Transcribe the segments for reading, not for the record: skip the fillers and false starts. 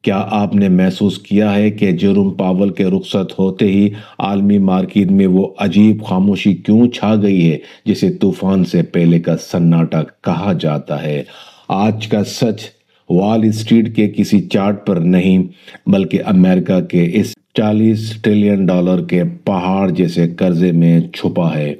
کیا آپ نے محسوس کیا ہے کہ جیروم پاول کے رخصت ہوتے ہی عالمی مارکیٹ میں وہ عجیب خاموشی کیوں چھا گئی ہے جسے طوفان سے پہلے کا سناٹا کہا جاتا ہے؟ آج کا سچ وال اسٹریٹ کے کسی چارٹ پر نہیں، بلکہ امریکہ کے اس $40 ٹریلین کے پہاڑ جیسے قرضے میں چھپا ہے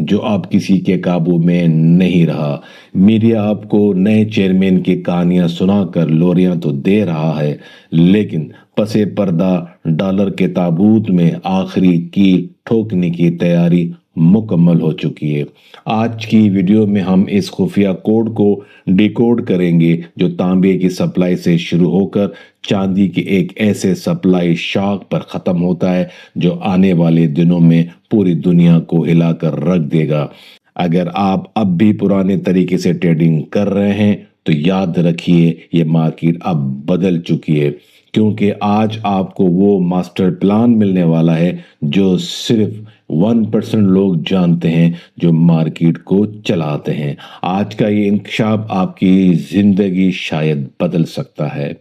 جو اب کسی کے قابو میں نہیں رہا۔ میڈیا آپ کو نئے چیئرمین کی کہانیاں سنا کر لوریاں تو دے رہا ہے، لیکن پس پردہ ڈالر کے تابوت میں آخری کیل ٹھوکنے کی تیاری مکمل ہو چکی ہے۔ آج کی ویڈیو میں ہم اس خفیہ کوڈ کو ڈیکوڈ کریں گے جو تانبے کی سپلائی سے شروع ہو کر چاندی کے ایک ایسے سپلائی شاک پر ختم ہوتا ہے جو آنے والے دنوں میں پوری دنیا کو ہلا کر رکھ دے گا۔ اگر آپ اب بھی پرانے طریقے سے ٹریڈنگ کر رہے ہیں تو یاد رکھیے یہ مارکیٹ اب بدل چکی ہے، کیونکہ آج آپ کو وہ ماسٹر پلان ملنے والا ہے جو صرف 1% لوگ جانتے ہیں جو مارکیٹ کو چلاتے ہیں۔ آج کا یہ انکشاف آپ کی زندگی شاید بدل سکتا ہے۔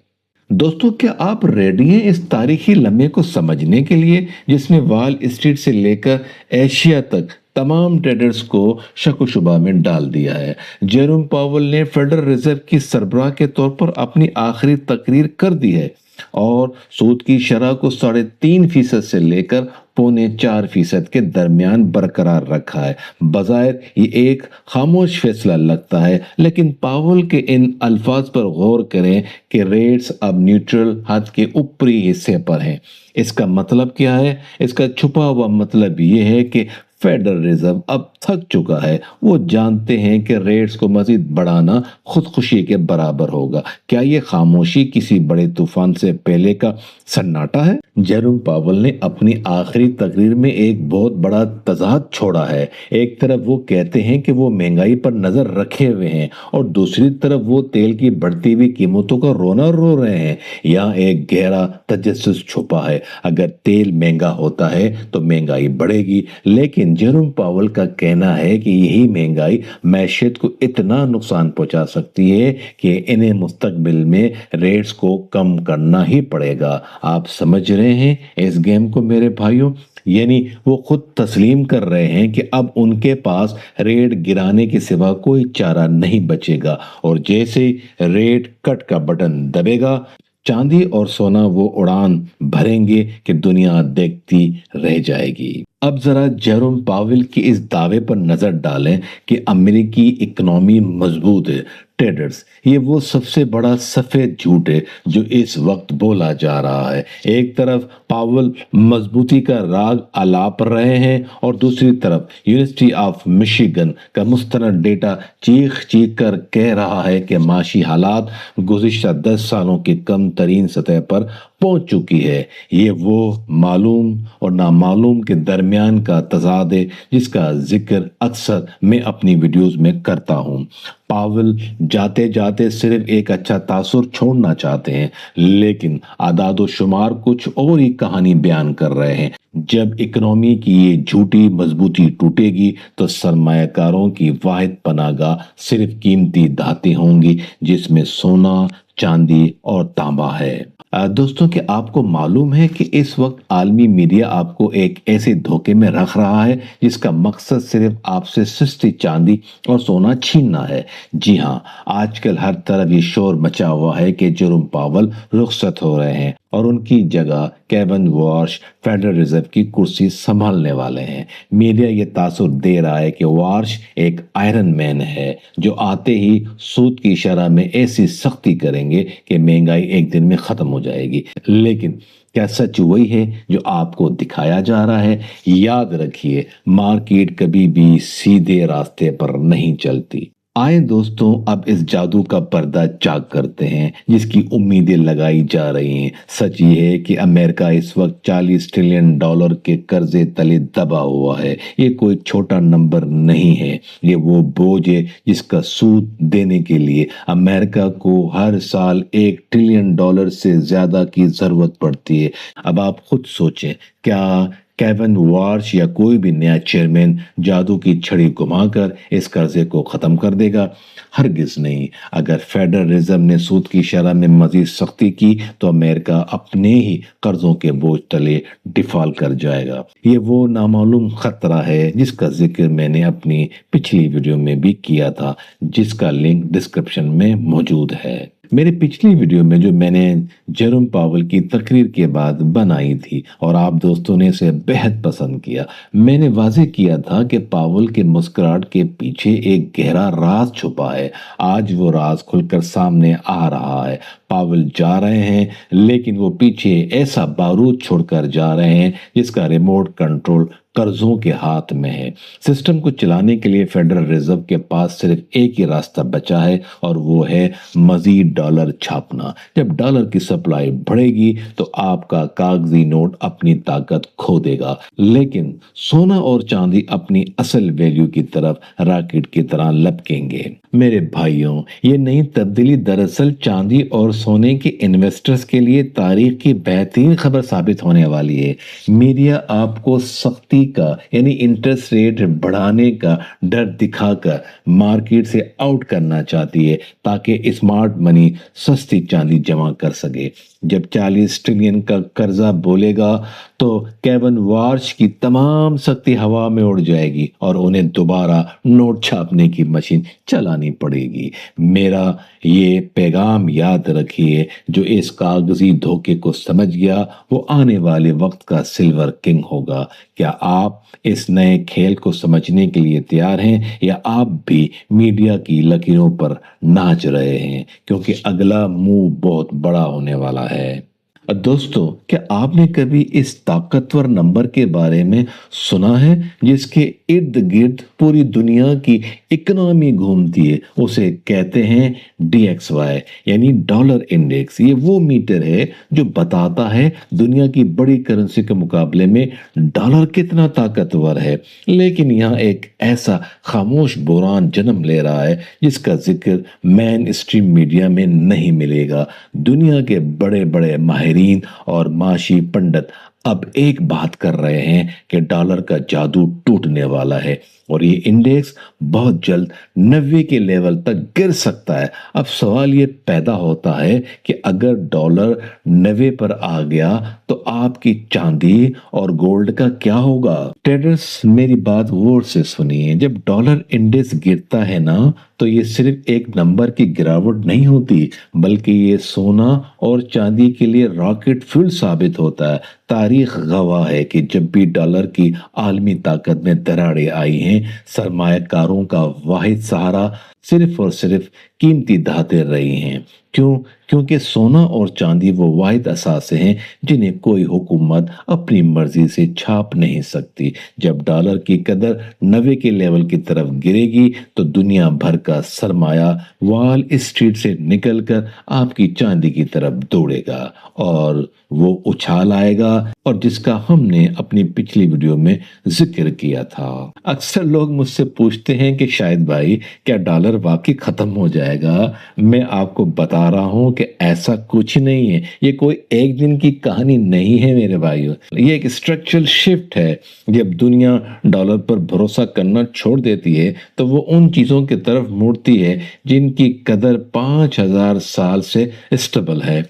دوستو، کیا آپ ریڈی ہیں اس تاریخی لمحے کو سمجھنے کے لیے جس میں وال اسٹریٹ سے لے کر ایشیا تک تمام ٹریڈرز کو شک و شبہ میں ڈال دیا ہے؟ جیروم پاول نے فیڈرل ریزرو کی سربراہ کے طور پر اپنی آخری تقریر کر دی ہے اور سود کی شرح کو 3.5% سے لے کر 3.25% کے درمیان برقرار رکھا ہے۔ بظاہر یہ ایک خاموش فیصلہ لگتا ہے، لیکن پاول کے ان الفاظ پر غور کریں کہ ریٹس اب نیوٹرل حد کے اوپری حصے پر ہیں۔ اس کا مطلب کیا ہے؟ اس کا چھپا ہوا مطلب یہ ہے کہ فیڈرل ریزرو اب تھک چکا ہے۔ وہ جانتے ہیں کہ ریٹس کو مزید بڑھانا خودکشی کے برابر ہوگا۔ کیا یہ خاموشی کسی بڑے طوفان سے پہلے کا سناٹا ہے؟ جیروم پاول نے اپنی آخری تقریر میں ایک بہت بڑا تضاد چھوڑا ہے۔ ایک طرف وہ کہتے ہیں کہ وہ مہنگائی پر نظر رکھے ہوئے ہیں اور دوسری طرف وہ تیل کی بڑھتی ہوئی قیمتوں کا رونا رو رہے ہیں۔ یہاں ایک گہرا تجسس چھپا ہے۔ اگر تیل مہنگا ہوتا ہے تو مہنگائی بڑھے گی، لیکن جیروم پاول کا کہنا ہے کہ یہی مہنگائی معیشت کو اتنا نقصان پہنچا سکتی ہے کہ انہیں مستقبل میں ریٹس کو کم کرنا ہی پڑے گا۔ آپ سمجھ رہے ہیں اس گیم کو میرے بھائیوں؟ یعنی وہ خود تسلیم کر رہے ہیں کہ اب ان کے پاس ریٹ گرانے کے سوا کوئی چارہ نہیں بچے گا، اور جیسے ریٹ کٹ کا بٹن دبے گا، چاندی اور سونا وہ اڑان بھریں گے کہ دنیا دیکھتی رہ جائے گی۔ اب ذرا جیروم پاول کی اس دعوے پر نظر ڈالیں کہ امریکی اکنامی مضبوط ہے۔ ٹریڈرز، یہ وہ سب سے بڑا سفید جھوٹ ہے جو اس وقت بولا جا رہا ہے۔ ایک طرف پاول مضبوطی کا راگ الاپ رہے ہیں اور دوسری طرف یونیورسٹی آف مشیگن کا مستند ڈیٹا چیخ چیخ کر کہہ رہا ہے کہ معاشی حالات گزشتہ 10 سالوں کی کم ترین سطح پر پہنچ چکی ہے۔ یہ وہ معلوم اور نامعلوم کے درمیان کا تضاد ہے جس کا ذکر اکثر میں اپنی ویڈیوز میں کرتا ہوں۔ پاول جاتے جاتے صرف ایک اچھا تاثر چھوڑنا چاہتے ہیں، لیکن اعداد و شمار کچھ اور ہی کہانی بیان کر رہے ہیں۔ جب اکنامی کی یہ جھوٹی مضبوطی ٹوٹے گی تو سرمایہ کاروں کی واحد پناہ گاہ صرف قیمتی دھاتیں ہوں گی، جس میں سونا، چاندی اور تانبا ہے۔ دوستوں، کہ آپ کو معلوم ہے کہ اس وقت عالمی میڈیا آپ کو ایک ایسے دھوکے میں رکھ رہا ہے جس کا مقصد صرف آپ سے سستی چاندی اور سونا چھیننا ہے۔ جی ہاں، آج کل ہر طرف یہ شور مچا ہوا ہے کہ جیروم پاول رخصت ہو رہے ہیں اور ان کی جگہ کیون وارش فیڈرل ریزرو کی کرسی سنبھالنے والے ہیں۔ میڈیا یہ تاثر دے رہا ہے کہ وارش ایک آئرن مین ہے جو آتے ہی سود کی شرح میں ایسی سختی کریں گے کہ مہنگائی ایک دن میں ختم ہو جائے گی، لیکن کیا سچ وہی ہے جو آپ کو دکھایا جا رہا ہے؟ یاد رکھیے، مارکیٹ کبھی بھی سیدھے راستے پر نہیں چلتی۔ آئے دوستوں، اب اس جادو کا پردہ چاک کرتے ہیں جس کی امیدیں لگائی جا رہی ہیں۔ سچ یہ ہے کہ امریکہ اس وقت $40 ٹریلین کے قرضے تلے دبا ہوا ہے۔ یہ کوئی چھوٹا نمبر نہیں ہے، یہ وہ بوجھ ہے جس کا سود دینے کے لیے امریکہ کو ہر سال $1 ٹریلین سے زیادہ کی ضرورت پڑتی ہے۔ اب آپ خود سوچیں، کیا केविन वार्श या कोई भी नया चेयरमैन जादू की छड़ी घुमाकर इस कर्जे को खत्म कर देगा? हरगिज नहीं। अगर फेडरल रिजर्व ने सूद की शरह में मजीद सख्ती की तो अमेरिका अपने ही कर्जों के बोझ तले डिफॉल्ट कर जाएगा। ये वो नामालूम खतरा है जिसका जिक्र मैंने अपनी पिछली वीडियो में भी किया था, जिसका लिंक डिस्क्रिप्शन में मौजूद है। मेरी पिछली वीडियो में जो मैंने जेरोम पावेल की तकरीर के बाद बनाई थी और आप दोस्तों ने इसे बेहद पसंद किया, मैंने वाज़ेह किया था कि पावेल के मुस्कुराहट के पीछे एक गहरा राज छुपा है। आज वो राज खुलकर सामने आ रहा है। पावेल जा रहे हैं, लेकिन वो पीछे ऐसा बारूद छोड़कर जा रहे हैं जिसका रिमोट कंट्रोल कर्जों के हाथ में है। सिस्टम को चलाने के लिए फेडरल रिजर्व के पास सिर्फ एक ही रास्ता बचा है और वो है मजीद डॉलर छापना। जब डॉलर की सप्लाई बढ़ेगी तो आपका कागजी नोट अपनी ताकत खो देगा, लेकिन सोना और चांदी अपनी असल वैल्यू की तरफ रॉकेट की तरह लपकेंगे। मेरे भाइयों, ये नई तब्दीली दरअसल चांदी और सोने के इन्वेस्टर्स के लिए तारीख की बेहतरीन खबर साबित होने वाली है। मीडिया आपको सख्ती का यानी इंटरेस्ट रेट बढ़ाने का डर दिखाकर मार्केट से आउट करना चाहती है ताकि स्मार्ट मनी सस्ती चांदी जमा कर सके। जब 40 ट्रिलियन का कर्जा बोलेगा तो केविन वार्श की तमाम शक्ति हवा में उड़ जाएगी और उन्हें दोबारा नोट छापने की मशीन चलानी पड़ेगी। मेरा ये पैगाम याद रखिए, जो इस कागजी धोखे को समझ गया वो आने वाले वक्त का सिल्वर किंग होगा। क्या आप इस नए खेल को समझने के लिए तैयार हैं या आप भी मीडिया की लकीरों पर नाच रहे हैं, क्योंकि अगला मूव बहुत बड़ा होने वाला है। दोस्तों, क्या आपने कभी इस ताकतवर नंबर के बारे में सुना है जिसके इर्द गिर्द पूरी दुनिया की इकोनॉमी घूमती है? उसे कहते हैं DXY यानी डॉलर इंडेक्स। ये वो मीटर है जो बताता है दुनिया की बड़ी करेंसी के मुकाबले में डॉलर कितना ताकतवर है। लेकिन यहाँ एक ऐसा खामोश बुरान जन्म ले रहा है जिसका जिक्र मेन स्ट्रीम मीडिया में नहीं मिलेगा। दुनिया के बड़े बड़े माहिरीन और माशी पंडित अब एक बात कर रहे हैं कि डॉलर का जादू टूटने वाला है और ये इंडेक्स बहुत जल्द 90 के लेवल तक गिर सकता है। अब सवाल ये पैदा होता है कि अगर डॉलर 90 पर आ गया तो आपकी चांदी और गोल्ड का क्या होगा? ट्रेडर्स, मेरी बात गौर से सुनिए। जब डॉलर इंडेक्स गिरता है ना, तो ये सिर्फ एक नंबर की गिरावट नहीं होती, बल्कि ये सोना और चांदी के लिए रॉकेट फ्यूल साबित होता है। तारीख गवाह है कि जब भी डॉलर की आलमी ताकत में दरारें आई हैं, सरमायाकारों का वाहिद सहारा सिर्फ और सिर्फ कीमती धाते रही हैं। क्यों? क्योंकि सोना और चांदी वो वाहिद असासे हैं जिन्हें कोई हुकूमत अपनी मर्जी से छाप नहीं सकती। जब डॉलर की कदर 90 के लेवल की तरफ गिरेगी तो दुनिया भर का सरमाया वॉल स्ट्रीट से निकलकर आपकी चांदी की तरफ दौड़ेगा और वो उछाल आएगा, और जिसका हमने अपनी पिछली वीडियो में जिक्र किया था। अक्सर लोग मुझसे पूछते हैं कि शाहिद भाई, क्या डॉलर वाकई खत्म हो जाएगा? मैं आपको बता रहा हूं कि ऐसा कुछ नहीं है। ये कोई एक दिन की कहानी नहीं है मेरे भाइयों, ये एक स्ट्रक्चरल शिफ्ट है। जब दुनिया डॉलर पर भरोसा करना छोड़ देती है तो वो उन चीजों की तरफ मुड़ती है जिनकी कदर 5000 साल से स्टेबल है।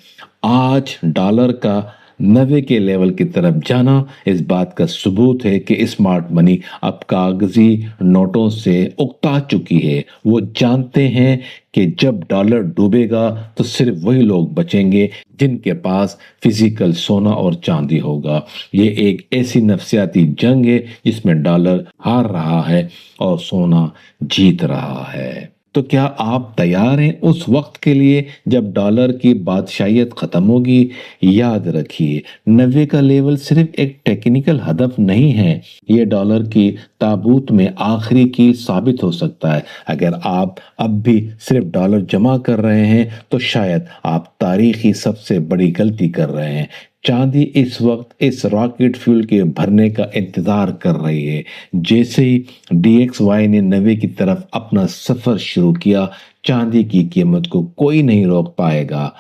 आज डॉलर का 90 के लेवल की तरफ जाना इस बात का सबूत है कि स्मार्ट मनी अब कागजी नोटों से उकता चुकी है। वो जानते हैं कि जब डॉलर डूबेगा तो सिर्फ वही लोग बचेंगे जिनके पास फिजिकल सोना और चांदी होगा। ये एक ऐसी नफसियाती जंग है जिसमें डॉलर हार रहा है और सोना जीत रहा है। तो क्या आप तैयार हैं उस वक्त के लिए जब डॉलर की बादशाहियत खत्म होगी? याद रखिए, 90 का लेवल सिर्फ एक टेक्निकल हदफ नहीं है, ये डॉलर की ताबूत में आखिरी कील साबित हो सकता है। अगर आप अब भी सिर्फ डॉलर जमा कर रहे हैं तो शायद आप तारीखी सबसे बड़ी गलती कर रहे हैं। चांदी इस वक्त इस रॉकेट फ्यूल के भरने का इंतजार कर रही है। जैसे ही DXY ने 90 की तरफ अपना सफर शुरू किया, चांदी की कीमत को कोई नहीं रोक पाएगा।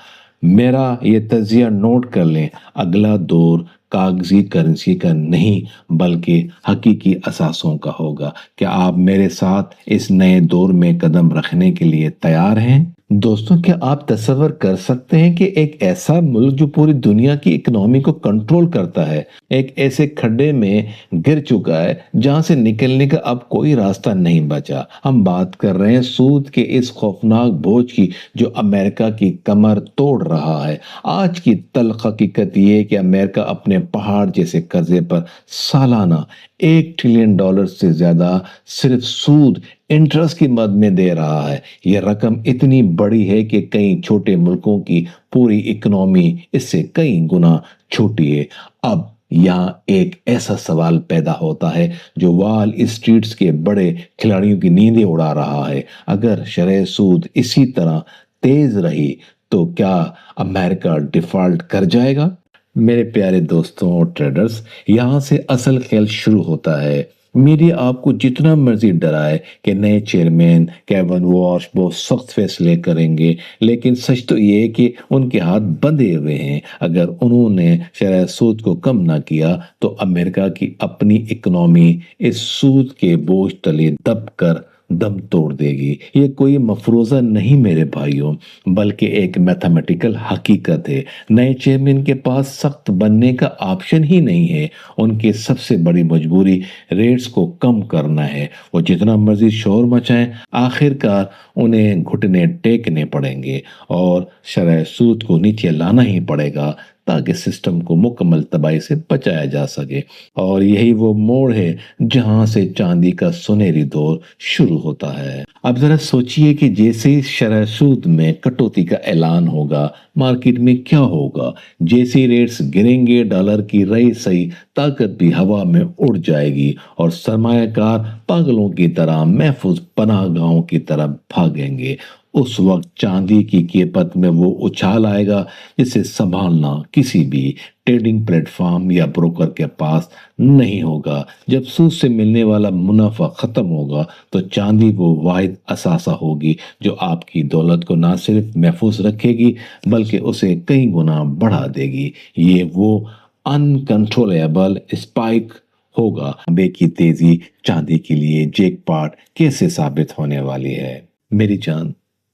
मेरा ये तजिया नोट कर लें, अगला दौर कागजी करेंसी का नहीं बल्कि हकीकी असासों का होगा। क्या आप मेरे साथ इस नए दौर में कदम रखने के लिए तैयार हैं? दोस्तों, क्या आप तसव्वुर कर सकते हैं कि एक ऐसा मुल्क जो पूरी दुनिया की इकोनॉमी को कंट्रोल करता है, एक ऐसे खड्डे में गिर चुका है जहां से निकलने का अब कोई रास्ता नहीं बचा। हम बात कर रहे हैं सूद के इस खौफनाक बोझ की जो अमेरिका की कमर तोड़ रहा है। आज की तल्ख हकीकत ये है कि अमेरिका अपने पहाड़ जैसे कर्जे पर सालाना $1 ट्रिलियन से ज्यादा सिर्फ सूद इंटरेस्ट की मद में दे रहा है। यह रकम इतनी बड़ी है कि कई छोटे मुल्कों की पूरी इकोनॉमी इससे कई गुना छोटी है। अब यहाँ एक ऐसा सवाल पैदा होता है जो वॉल स्ट्रीट्स के बड़े खिलाड़ियों की नींदें उड़ा रहा है। अगर शरह सूद इसी तरह तेज रही तो क्या अमेरिका डिफॉल्ट कर जाएगा? मेरे प्यारे दोस्तों और ट्रेडर्स, यहाँ से असल खेल शुरू होता है। मीडिया आपको जितना मर्जी डराए कि नए चेयरमैन केविन वॉश बहुत सख्त फैसले करेंगे, लेकिन सच तो ये है कि उनके हाथ बंधे हुए हैं। अगर उन्होंने शरह सूद को कम ना किया तो अमेरिका की अपनी इकोनॉमी इस सूद के बोझ तले दब कर दम तोड़ देगी। ये कोई मफरूजा नहीं मेरे भाइयों, बल्कि एक मैथमेटिकल हकीकत है। नए चेयरमैन के पास सख्त बनने का ऑप्शन ही नहीं है। उनकी सबसे बड़ी मजबूरी रेट्स को कम करना है। वो जितना मर्जी शोर मचाएं, आखिरकार उन्हें घुटने टेकने पड़ेंगे और शरह सूद को नीचे लाना ही पड़ेगा ताकि सिस्टम को मुकम्मल तबाही से बचाया जा सके। और यही वो मोड़ है जहां से चांदी का सुनहरी दौर शुरू होता है। अब जरा सोचिए कि जैसे ही शरह सूद में कटौती का ऐलान होगा, मार्केट में क्या होगा? जैसे ही रेट्स गिरेंगे, डॉलर की रही सही ताकत भी हवा में उड़ जाएगी और सरमायाकार पागलों की तरह महफूज पनाहगाहों की तरफ भागेंगे। उस वक्त चांदी की कीमत में वो उछाल आएगा जिसे संभालना किसी भी ट्रेडिंग प्लेटफॉर्म या ब्रोकर के पास नहीं होगा। जब सूद से मिलने वाला मुनाफा खत्म होगा तो चांदी वो वाहिद असासा होगी जो आपकी दौलत को ना सिर्फ महफूज रखेगी बल्कि उसे कई गुना बढ़ा देगी। ये वो अनकंट्रोलेबल स्पाइक होगा। तांबे की तेजी चांदी के लिए जैकपॉट कैसे साबित होने वाली है? मेरी जान,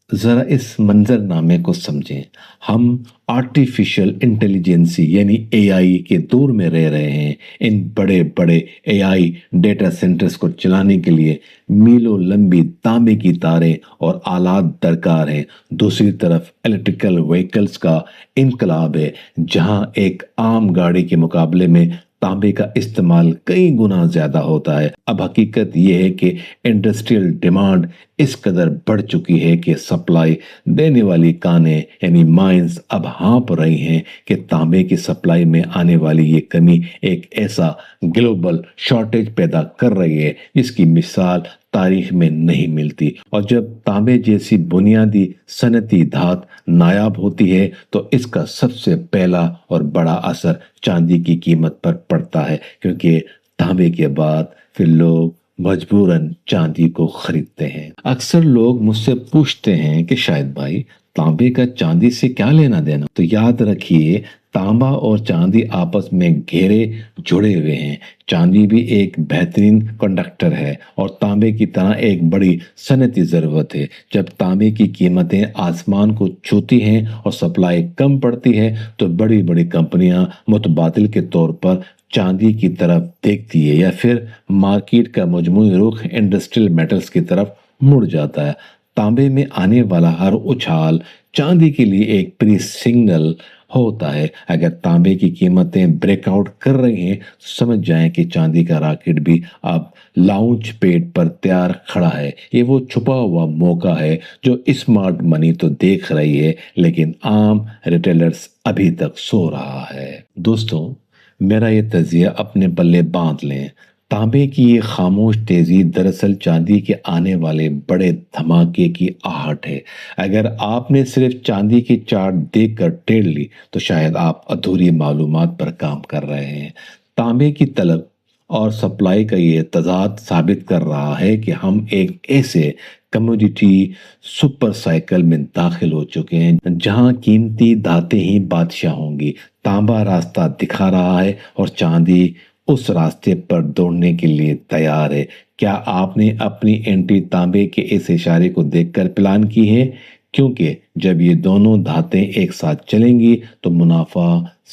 जरा इस मंजरनामे को समझें। हम आर्टिफिशियल इंटेलिजेंसी यानी एआई के दौर में रह रहे हैं। इन बड़े बड़े एआई डेटा सेंटर्स को चलाने के लिए मीलों लंबी तांबे की तारें और आलात दरकार हैं। दूसरी तरफ इलेक्ट्रिकल व्हीकल्स का इनकलाब है, जहां एक आम गाड़ी के मुकाबले में तांबे का इस्तेमाल कई गुना ज्यादा होता है। अब हकीकत यह है कि इंडस्ट्रियल डिमांड इस कदर बढ़ चुकी है कि सप्लाई देने वाली कानें यानी माइंस अब हाँप रही हैं कि तांबे की सप्लाई में आने वाली ये कमी एक ऐसा ग्लोबल शॉर्टेज पैदा कर रही है जिसकी मिसाल तारीख में नहीं मिलती। और जब तांबे जैसी बुनियादी सनती धात नायाब होती है तो इसका सबसे पहला और बड़ा असर चांदी की कीमत पर पड़ता है, क्योंकि तांबे के बाद फिर लोग मजबूरन चांदी को खरीदते हैं। अक्सर लोग मुझसे पूछते हैं कि शायद भाई, तांबे का चांदी से क्या लेना देना? तो याद रखिए, तांबा और चांदी आपस में गहरे जुड़े हुए हैं। चांदी भी एक बेहतरीन कंडक्टर है और तांबे की तरह एक बड़ी सनती ज़रूरत है। जब तांबे की कीमतें आसमान को छूती हैं और सप्लाई कम पड़ती है तो बड़ी बड़ी कंपनियां मुतबादिल के तौर पर चांदी की तरफ देखती है या फिर मार्केट का मजमूई रुख इंडस्ट्रियल मेटल्स की तरफ मुड़ जाता है। तांबे में आने वाला हर उछाल चांदी के लिए एक प्री सिग्नल होता है। अगर तांबे की कीमतें ब्रेकआउट कर रही हैं तो समझ जाएं कि चांदी का रॉकेट भी अब लॉन्च पैड पर तैयार खड़ा है। ये वो छुपा हुआ मौका है जो स्मार्ट मनी तो देख रही है लेकिन आम रिटेलर्स अभी तक सो रहा है। दोस्तों, मेरा ये तजिया अपने पल्ले बांध लें। तांबे की ये खामोश तेजी दरअसल चांदी के आने वाले बड़े धमाके की आहट है। अगर आपने सिर्फ चांदी की चार्ट देखकर ट्रेड ली तो शायद आप अधूरी मालूमात पर काम कर रहे हैं। तांबे की तलब और सप्लाई का ये तजाद साबित कर रहा है कि हम एक ऐसे کموڈیٹی سپر سائیکل میں داخل ہو چکے ہیں، جہاں قیمتی دھاتیں ہی بادشاہ ہوں گی۔ تانبا راستہ دکھا رہا ہے اور چاندی اس راستے پر دوڑنے کے لیے تیار ہے۔ کیا آپ نے اپنی اینٹی تانبے کے اس اشارے کو دیکھ کر پلان کی ہے؟ کیونکہ جب یہ دونوں دھاتیں ایک ساتھ چلیں گی تو منافع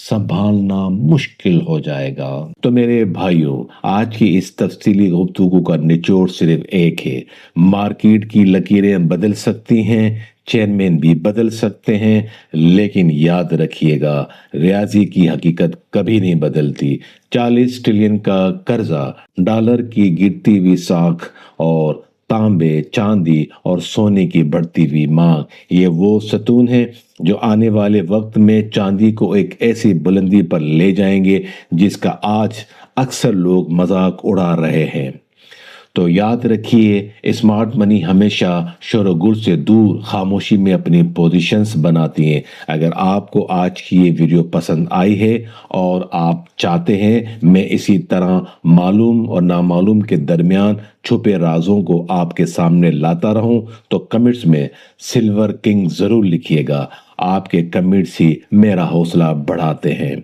سنبھالنا مشکل ہو جائے گا۔ تو میرے بھائیوں، آج کی اس تفصیلی گفتگو کا نچوڑ صرف ایک ہے: مارکیٹ کی لکیریں بدل سکتی ہیں، چیئرمین بھی بدل سکتے ہیں، لیکن یاد رکھیے گا، ریاضی کی حقیقت کبھی نہیں بدلتی۔ 40 ٹریلین کا قرضہ، ڈالر کی گرتی ہوئی ساکھ اور تانبے، چاندی اور سونے کی بڑھتی ہوئی مانگ، یہ وہ ستون ہیں جو آنے والے وقت میں چاندی کو ایک ایسی بلندی پر لے جائیں گے جس کا آج اکثر لوگ مذاق اڑا رہے ہیں۔ تو یاد رکھیے، اسمارٹ منی ہمیشہ شور و گل سے دور خاموشی میں اپنی پوزیشنز بناتی ہیں۔ اگر آپ کو آج کی یہ ویڈیو پسند آئی ہے اور آپ چاہتے ہیں میں اسی طرح معلوم اور نامعلوم کے درمیان چھپے رازوں کو آپ کے سامنے لاتا رہوں تو کمنٹس میں سلور کنگ ضرور لکھیے گا۔ آپ کے کمنٹس ہی میرا حوصلہ بڑھاتے ہیں۔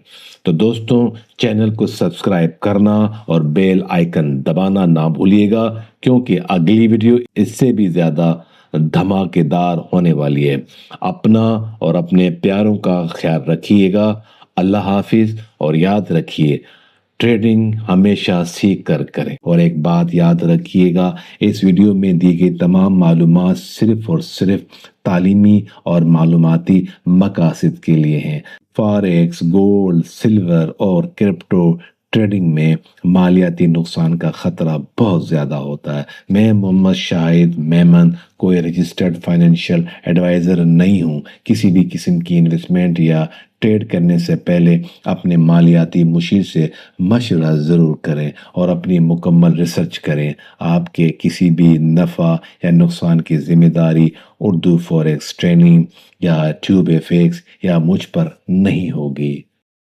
تو دوستوں، چینل کو سبسکرائب کرنا اور بیل آئیکن دبانا نہ بھولیے گا، کیونکہ اگلی ویڈیو اس سے بھی زیادہ دھماکے دار ہونے والی ہے۔ اپنا اور اپنے پیاروں کا خیال رکھیے گا۔ اللہ حافظ، اور یاد رکھیے، ٹریڈنگ ہمیشہ سیکھ کر کریں۔ اور ایک بات یاد رکھیے گا، اس ویڈیو میں دی گئی تمام معلومات صرف اور صرف تعلیمی اور معلوماتی مقاصد کے لیے ہیں۔ فاریکس، گولڈ، سلور اور کرپٹو ٹریڈنگ میں مالیاتی نقصان کا خطرہ بہت زیادہ ہوتا ہے۔ میں محمد شاہد میمن کوئی رجسٹرڈ فائنینشیل ایڈوائزر نہیں ہوں۔ کسی بھی قسم کی انویسٹمنٹ یا ٹریڈ کرنے سے پہلے اپنے مالیاتی مشیر سے مشورہ ضرور کریں اور اپنی مکمل ریسرچ کریں۔ آپ کے کسی بھی نفع یا نقصان کی ذمہ داری اردو فوریکس ٹریننگ یا ٹیوب ایف ایکس یا مجھ پر نہیں ہوگی۔